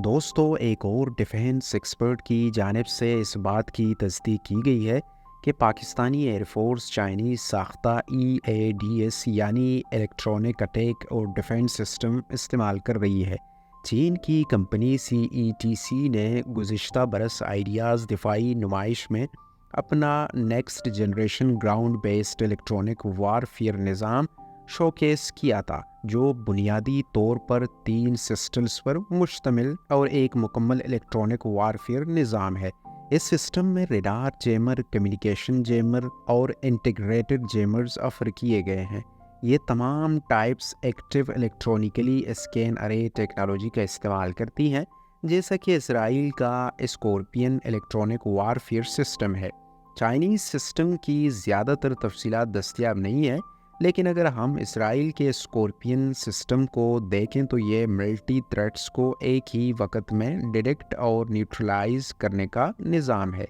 دوستو ایک اور ڈیفینس ایکسپرٹ کی جانب سے اس بات کی تصدیق کی گئی ہے کہ پاکستانی ایئر فورس چائنیز ساختہ EADS یعنی الیکٹرانک اٹیک اور ڈیفینس سسٹم استعمال کر رہی ہے۔ چین کی کمپنی CETC نے گزشتہ برس آئیڈیاز دفاعی نمائش میں اپنا next generation ground based electronic warfare نظام شوکیس کیا تھا، جو بنیادی طور پر 3 سسٹمز پر مشتمل اور ایک مکمل الیکٹرانک وارفیئر نظام ہے۔ اس سسٹم میں ریڈار جیمر، کمیونیکیشن جیمر اور انٹیگریٹڈ جیمرز آفر کیے گئے ہیں۔ یہ تمام ٹائپس ایکٹیو الیکٹرانیکلی اسکین ارے ٹیکنالوجی کا استعمال کرتی ہیں، جیسا کہ اسرائیل کا اسکورپین الیکٹرانک وارفیئر سسٹم ہے۔ چائنیز سسٹم کی زیادہ تر تفصیلات دستیاب نہیں ہیں، لیکن اگر ہم اسرائیل کے اسکورپین سسٹم کو دیکھیں تو یہ ملٹی تھریٹس کو ایک ہی وقت میں ڈیٹیکٹ اور نیوٹرلائز کرنے کا نظام ہے۔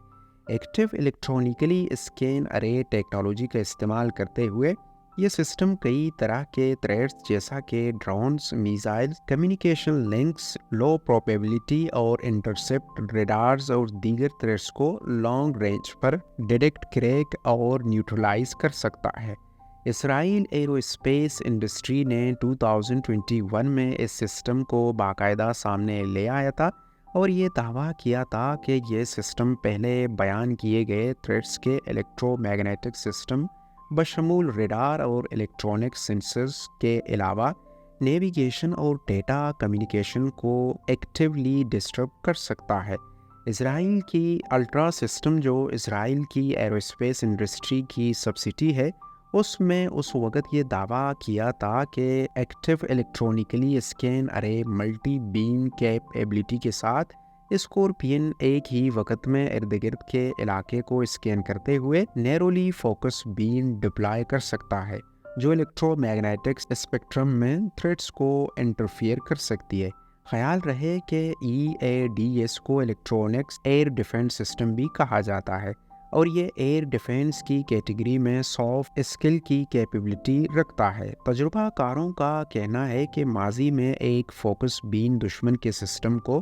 ایکٹیو الیکٹرانیکلی اسکین ارے ٹیکنالوجی کا استعمال کرتے ہوئے یہ سسٹم کئی طرح کے تھریٹس جیسا کہ ڈرونز، میزائل، کمیونیکیشن لنکس، لو پروبیبلٹی اور انٹرسیپٹ ریڈارز اور دیگر تھریٹس کو لانگ رینج پر ڈیٹیکٹ، کریک اور نیوٹرلائز کر سکتا ہے۔ اسرائیل ایرو اسپیس انڈسٹری نے 2021 میں اس سسٹم کو باقاعدہ سامنے لے آیا تھا اور یہ دعویٰ کیا تھا کہ یہ سسٹم پہلے بیان کیے گئے تھریٹس کے الیکٹرو میگنیٹک سسٹم بشمول ریڈار اور الیکٹرانک سینسرز کے علاوہ نیویگیشن اور ڈیٹا کمیونیکیشن کو ایکٹیولی ڈسٹرب کر سکتا ہے۔ اسرائیل کی الٹرا سسٹم، جو اسرائیل کی ایرو اسپیس انڈسٹری کی سبسڈی ہے، اس میں اس وقت یہ دعویٰ کیا تھا کہ ایکٹیو الیکٹرانیکلی اسکین ارے ملٹی بیم کیپیبلٹی کے ساتھ اسکورپین ایک ہی وقت میں ارد گرد کے علاقے کو اسکین کرتے ہوئے نیرولی فوکس بیم ڈپلائے کر سکتا ہے، جو الیکٹرو میگنیٹک اسپیکٹرم میں تھریٹس کو انٹرفیئر کر سکتی ہے۔ خیال رہے کہ EADS کو الیکٹرونکس ایئر ڈیفنس سسٹم بھی کہا جاتا ہے، اور یہ ایئر ڈیفنس کی کیٹیگری میں سافٹ اسکل کی کیپیبلٹی رکھتا ہے۔ تجربہ کاروں کا کہنا ہے کہ ماضی میں ایک فوکس بین دشمن کے سسٹم کو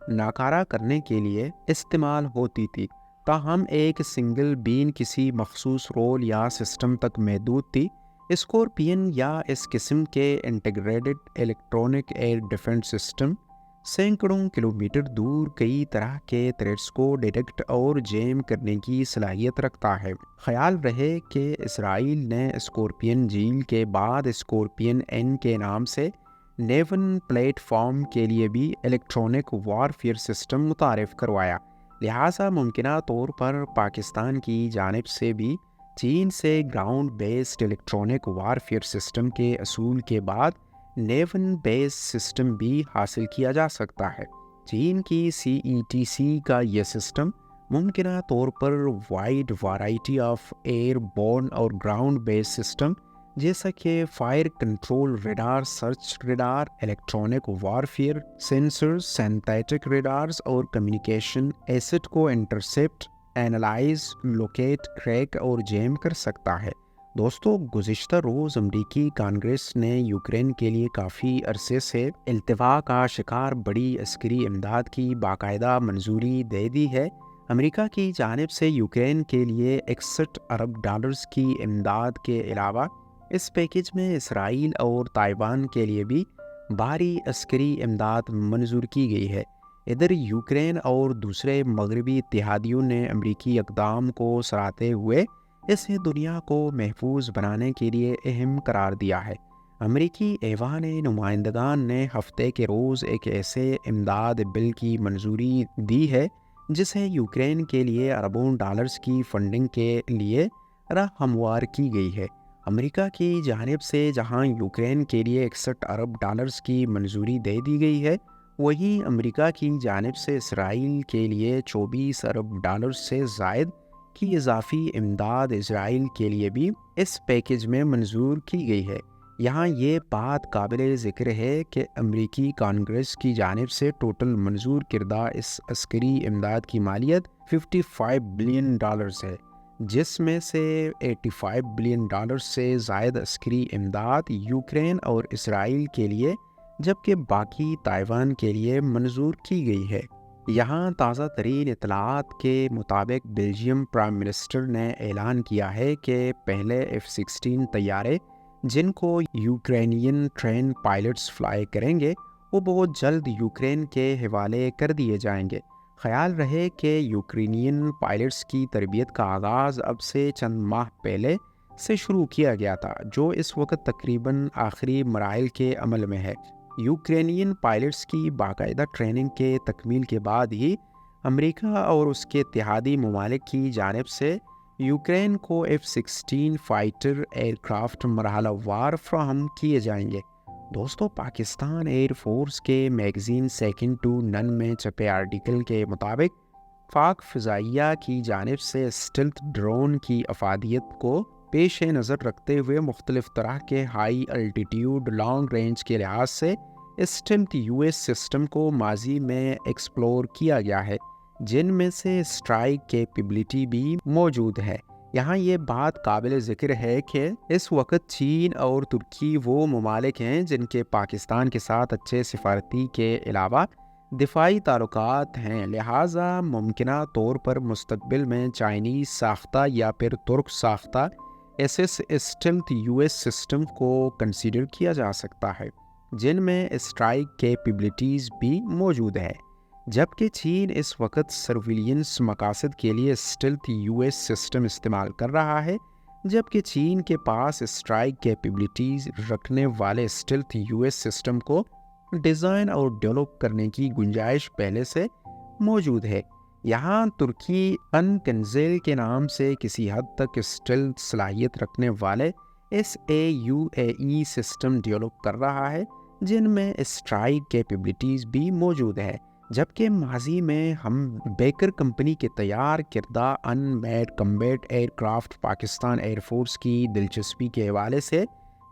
ناکارہ کرنے کے لیے استعمال ہوتی تھی، تاہم ایک سنگل بین کسی مخصوص رول یا سسٹم تک محدود تھی۔ اسکورپین یا اس قسم کے integrated electronic air defence system سینکڑوں کلومیٹر دور کئی طرح کے تھریٹس کو ڈیٹیکٹ اور جیم کرنے کی صلاحیت رکھتا ہے۔ خیال رہے کہ اسرائیل نے اسکورپین جھیل کے بعد اسکورپین N کے نام سے نیون پلیٹ فارم کے لیے بھی الیکٹرانک وارفیئر سسٹم متعارف کروایا، لہٰذا ممکنہ طور پر پاکستان کی جانب سے بھی چین سے ground based electronic warfare system کے اصول کے بعد نیون بیس سسٹم بھی حاصل کیا جا سکتا ہے۔ چین کی CETC کا یہ سسٹم ممکنہ طور پر wide variety of airborne اور گراؤنڈ بیس سسٹم جیسا کہ fire control radar, search radar, electronic warfare sensors, synthetic radars اور کمیونیکیشن ایسٹ کو انٹرسیپٹ، اینالائز، لوکیٹ، کریک اور جیم کر سکتا ہے۔ دوستو، گزشتہ روز امریکی کانگریس نے یوکرین کے لیے کافی عرصے سے التوا کا شکار بڑی عسکری امداد کی باقاعدہ منظوری دے دی ہے۔ امریکہ کی جانب سے یوکرین کے لیے 61 ارب ڈالرز کی امداد کے علاوہ اس پیکیج میں اسرائیل اور تائیوان کے لیے بھی بھاری عسکری امداد منظور کی گئی ہے۔ ادھر یوکرین اور دوسرے مغربی اتحادیوں نے امریکی اقدام کو سراہتے ہوئے اسے دنیا کو محفوظ بنانے کے لیے اہم قرار دیا ہے۔ امریکی ایوان نمائندگان نے ہفتے کے روز ایک ایسے امداد بل کی منظوری دی ہے جسے یوکرین کے لیے اربوں ڈالرز کی فنڈنگ کے لیے راہ ہموار کی گئی ہے۔ امریکہ کی جانب سے جہاں یوکرین کے لیے 61 ارب ڈالرز کی منظوری دے دی گئی ہے، وہیں امریکہ کی جانب سے اسرائیل کے لیے 24 ارب ڈالرز سے زائد کی اضافی امداد اسرائیل کے لیے بھی اس پیکیج میں منظور کی گئی ہے۔ یہاں یہ بات قابل ذکر ہے کہ امریکی کانگریس کی جانب سے ٹوٹل منظور کردہ اس عسکری امداد کی مالیت $55 بلین ہے، جس میں سے $85 بلین سے زائد عسکری امداد یوکرین اور اسرائیل کے لیے جبکہ باقی تائیوان کے لیے منظور کی گئی ہے۔ یہاں تازہ ترین اطلاعات کے مطابق بیلجیم پرائم منسٹر نے اعلان کیا ہے کہ پہلے F-16 طیارے جن کو یوکرینین ٹرین پائلٹس فلائی کریں گے وہ بہت جلد یوکرین کے حوالے کر دیے جائیں گے۔ خیال رہے کہ یوکرینین پائلٹس کی تربیت کا آغاز اب سے چند ماہ پہلے سے شروع کیا گیا تھا، جو اس وقت تقریباً آخری مراحل کے عمل میں ہے۔ یوکرینین پائلٹس کی باقاعدہ ٹریننگ کے تکمیل کے بعد ہی امریکہ اور اس کے اتحادی ممالک کی جانب سے یوکرین کو F-16 فائٹر ایئر کرافٹ مرحلہ وار فراہم کیے جائیں گے۔ دوستو، پاکستان ایئر فورس کے میگزین سیکنڈ ٹو نن میں چھپے آرٹیکل کے مطابق پاک فضائیہ کی جانب سے اسٹیلتھ ڈرون کی افادیت کو پیش نظر رکھتے ہوئے مختلف طرح کے ہائی الٹیٹیوڈ لانگ رینج کے لحاظ سے اسٹیلتھ US سسٹم کو ماضی میں ایکسپلور کیا گیا ہے، جن میں سے اسٹرائک کیپیبلٹی بھی موجود ہے۔ یہاں یہ بات قابل ذکر ہے کہ اس وقت چین اور ترکی وہ ممالک ہیں جن کے پاکستان کے ساتھ اچھے سفارتی کے علاوہ دفاعی تعلقات ہیں، لہٰذا ممکنہ طور پر مستقبل میں چائنیز ساختہ یا پھر ترک ساختہ اسٹیلتھ US سسٹم کو کنسیڈر کیا جا سکتا ہے، جن میں اسٹرائک کیپیبلٹیز بھی موجود ہے۔ جبکہ چین اس وقت سرویلینس مقاصد کے لیے اسٹیلتھ US سسٹم استعمال کر رہا ہے، جبکہ چین کے پاس اسٹرائک کیپیبلٹیز رکھنے والے اسٹیلتھ US سسٹم کو ڈیزائن اور ڈیولپ کرنے کی گنجائش پہلے سے موجود ہے۔ یہاں ترکی انکنزیل کے نام سے کسی حد تک اسٹیلتھ صلاحیت رکھنے والے SAUAE سسٹم ڈیولپ کر رہا ہے، جن میں اسٹرائک کیپیبلٹیز بھی موجود ہے۔ جبکہ ماضی میں ہم بیکر کمپنی کے تیار کردہ unmanned combat aircraft Pakistan air force کی دلچسپی کے حوالے سے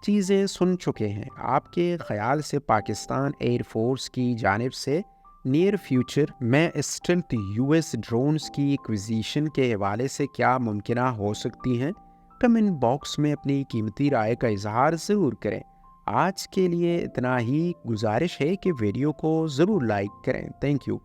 چیزیں سن چکے ہیں۔ آپ کے خیال سے پاکستان ایئر فورس کی جانب سے نیئر فیوچر میں اسٹیلتھ US ڈرونز کی ایکویزیشن کے حوالے سے کیا ممکنہ ہو سکتی ہیں؟ کمنٹ باکس میں اپنی قیمتی رائے کا اظہار ضرور کریں۔ آج کے لیے اتنا ہی، گزارش ہے کہ ویڈیو کو ضرور لائک کریں۔ Thank you.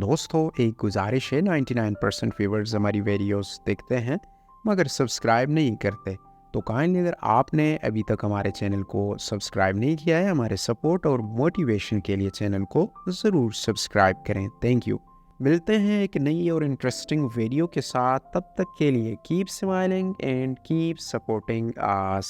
دوستو، ایک گزارش ہے، 99% ویورز ہماری ویڈیوز دیکھتے ہیں مگر سبسکرائب نہیں کرتے، تو کائنڈلی اگر آپ نے ابھی تک ہمارے چینل کو سبسکرائب نہیں کیا ہے، ہمارے سپورٹ اور موٹیویشن کے لیے چینل کو ضرور سبسکرائب کریں۔ Thank you. ملتے ہیں ایک نئی اور انٹرسٹنگ ویڈیو کے ساتھ، تب تک کے لیے keep smiling and keep supporting as.